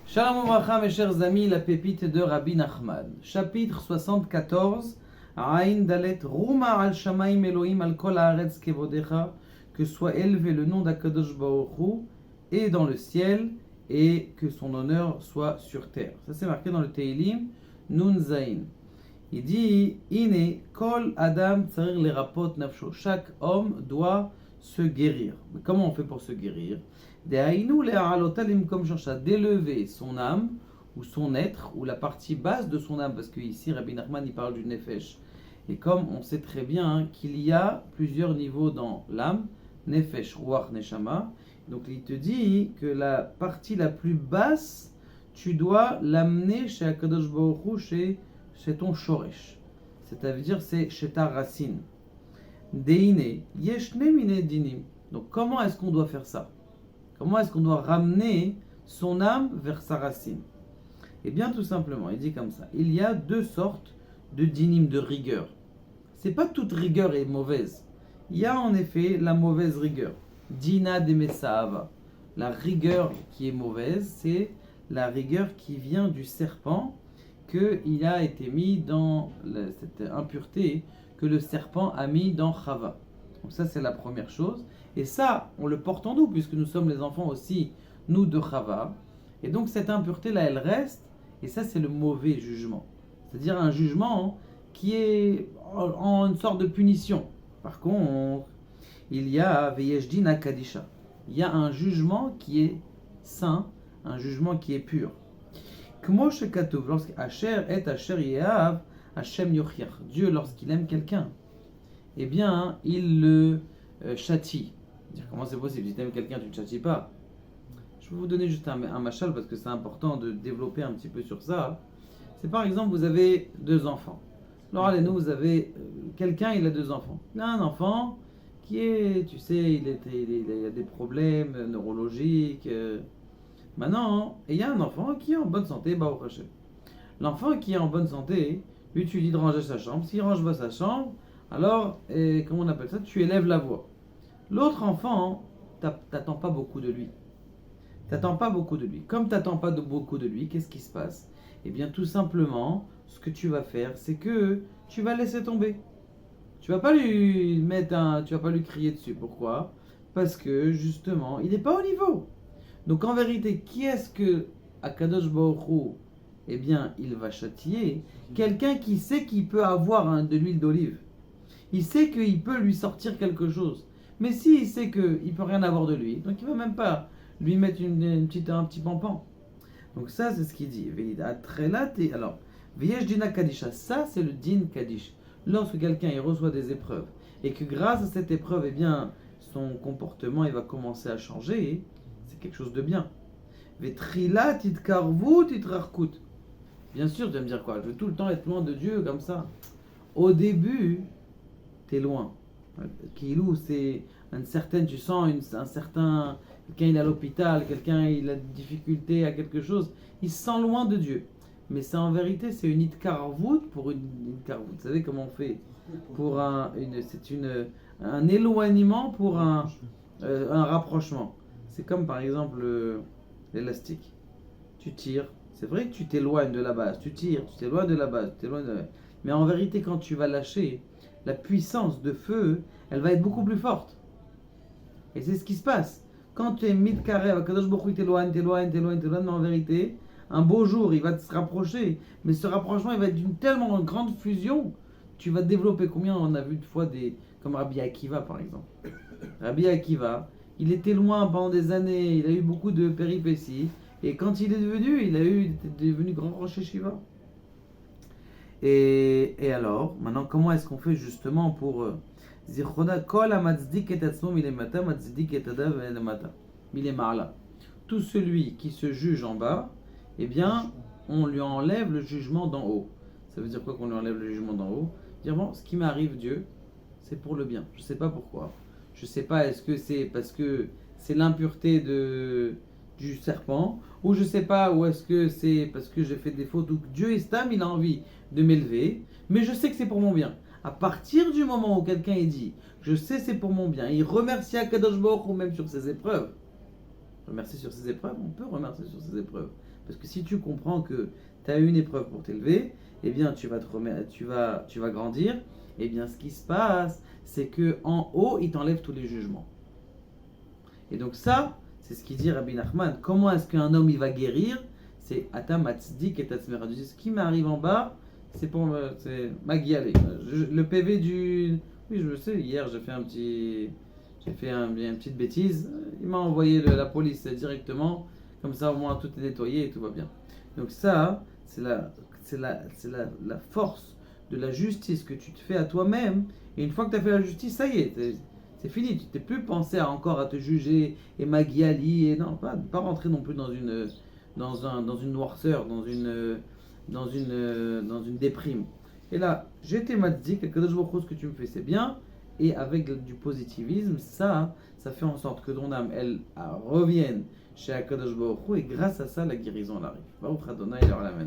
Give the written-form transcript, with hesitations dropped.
Shalom Ouvracha, mes chers amis, la pépite de Rabbi Nachman. Chapitre 74. Aïn Dalet Rouma al Shamaim Elohim al Kol Haaretz Kevodecha. Que soit élevé le nom d'Akadosh Baruch Hu et dans le ciel, et que son honneur soit sur terre. Ça c'est marqué dans le Teilim, Nun Zain. Il dit, Ine Kol Adam Tsarir Lerapot Nafsho. Chaque homme doit se guérir. Mais comment on fait pour se guérir? D'élever son âme ou son être ou la partie basse de son âme, parce que ici Rabbi Nachman il parle du nefesh, et comme on sait très bien qu'il y a plusieurs niveaux dans l'âme, nefesh, ruach, neshama, donc il te dit que la partie la plus basse tu dois l'amener chez Akadosh Baruch Hu, chez ton shoresh, c'est-à-dire c'est chez ta racine. Deine yeshne mine dinim. Donc comment est-ce qu'on doit faire ça? Comment est-ce qu'on doit ramener son âme vers sa racine? Eh bien, tout simplement, il dit comme ça. Il y a deux sortes de dinim, de rigueur. C'est pas toute rigueur est mauvaise. Il y a en effet la mauvaise rigueur. Dina de Mesaava. La rigueur qui est mauvaise, c'est la rigueur qui vient du serpent, qu'il a été mis dans cette impureté que le serpent a mis dans Chava. Donc ça, c'est la première chose. Et ça, on le porte en nous, puisque nous sommes les enfants aussi, nous, de Chava. Et donc, cette impureté-là, elle reste. Et ça, c'est le mauvais jugement. C'est-à-dire un jugement qui est en une sorte de punition. Par contre, il y a Veyejdina Kadisha. Il y a un jugement qui est saint, un jugement qui est pur. Kmo shekatuv, lorsque Asher et Asher Yehav, Hashem Yochiach. Dieu, lorsqu'il aime quelqu'un, eh bien, il le châtie. Comment c'est possible? Si tu aimes quelqu'un, tu ne le châties pas. Je vais vous donner juste un machal parce que c'est important de développer un petit peu sur ça. C'est par exemple, vous avez deux enfants. Alors, allez-nous, vous avez quelqu'un, il a deux enfants. Il a un enfant qui est, tu sais, il a des problèmes neurologiques. Maintenant, et il y a un enfant qui est en bonne santé, Baruch Hashem. L'enfant qui est en bonne santé, lui, tu lui dis de ranger sa chambre. S'il range pas sa chambre, alors, comment on appelle ça? Tu élèves la voix. L'autre enfant, t'attends pas beaucoup de lui. T'attends pas beaucoup de lui. Comme t'attends pas beaucoup de lui, qu'est-ce qui se passe? Eh bien, tout simplement, ce que tu vas faire, c'est que tu vas laisser tomber. Tu vas pas lui tu vas pas lui crier dessus. Pourquoi? Parce que justement, il n'est pas au niveau. Donc, en vérité, qui est-ce que Akadosh Baruch Hu, eh bien, il va châtier? Quelqu'un qui sait qu'il peut avoir de l'huile d'olive. Il sait qu'il peut lui sortir quelque chose. Mais s'il sait qu'il ne peut rien avoir de lui, donc il ne va même pas lui mettre un petit pampan. Donc ça, c'est ce qu'il dit. Alors, Viesh Dina Kadisha, ça c'est le Din Kadish. Lorsque quelqu'un il reçoit des épreuves, et que grâce à cette épreuve, eh bien, son comportement il va commencer à changer, c'est quelque chose de bien. Vetrila titkarvu titrarkut. Bien sûr, tu vas me dire quoi? Je veux tout le temps être loin de Dieu comme ça. Au début, tu es loin. Kilou, c'est une certaine, tu sens un certain, quelqu'un il est à l'hôpital, quelqu'un il a des difficultés à quelque chose, il se sent loin de Dieu. Mais c'est en vérité, c'est une itkarvout pour une itkarvout. Vous savez comment on fait pour un éloignement pour un rapprochement. C'est comme par exemple l'élastique. Tu tires, c'est vrai que tu t'éloignes de la base, tu tires, tu t'éloignes de la base, mais en vérité, quand tu vas lâcher, la puissance de feu, elle va être beaucoup plus forte. Et c'est ce qui se passe. Quand tu es mitkarev, Akadosh Baruch Hu t'éloigne, mais en vérité, un beau jour, il va se rapprocher. Mais ce rapprochement, il va être d'une tellement grande fusion, tu vas développer. Combien on a vu de fois comme Rabbi Akiva, par exemple. Rabbi Akiva, il était loin pendant des années, il a eu beaucoup de péripéties. Et quand il est devenu, il est devenu grand rocher Shiva. Et alors, maintenant, comment est-ce qu'on fait justement pour tout celui qui se juge en bas, eh bien, on lui enlève le jugement d'en haut. Ça veut dire quoi qu'on lui enlève le jugement d'en haut? Dire bon, ce qui m'arrive, Dieu, c'est pour le bien. Je ne sais pas pourquoi. Je ne sais pas, est-ce que c'est parce que c'est l'impureté du serpent, ou je ne sais pas, ou est-ce que c'est parce que j'ai fait des fautes, ou Dieu Estam, il a envie de m'élever, mais je sais que c'est pour mon bien. À partir du moment où quelqu'un dit, je sais c'est pour mon bien, il remercie Akadosh Baruch Hu même sur ses épreuves, remercier sur ces épreuves, on peut remercier sur ces épreuves. Parce que si tu comprends que tu as une épreuve pour t'élever, eh bien tu vas grandir. Eh bien ce qui se passe, c'est que en haut, il t'enlève tous les jugements. Et donc ça, c'est ce qu'il dit Rabbi Nachman. Comment est-ce qu'un homme il va guérir? C'est Atam Atzdik et Tatzmera. Ce qui m'arrive en bas, c'est Magiale. Le PV du... Oui, je le sais, hier j'ai fait une petite bêtise. Il m'a envoyé la police directement. Comme ça, au moins, tout est nettoyé et tout va bien. Donc ça, c'est la force de la justice que tu te fais à toi-même. Et une fois que tu as fait la justice, ça y est, c'est fini. Tu t'es plus pensé encore à te juger et Magiali. Et non, pas rentrer non plus dans une noirceur, dans une déprime. Et là, j'étais matzik, ce que tu me fais, c'est bien. Et avec du positivisme, ça fait en sorte que ton âme, elle revienne chez Akadosh Baruch Hu, et grâce à ça, la guérison elle arrive. Baruch Adonai, il aura la main.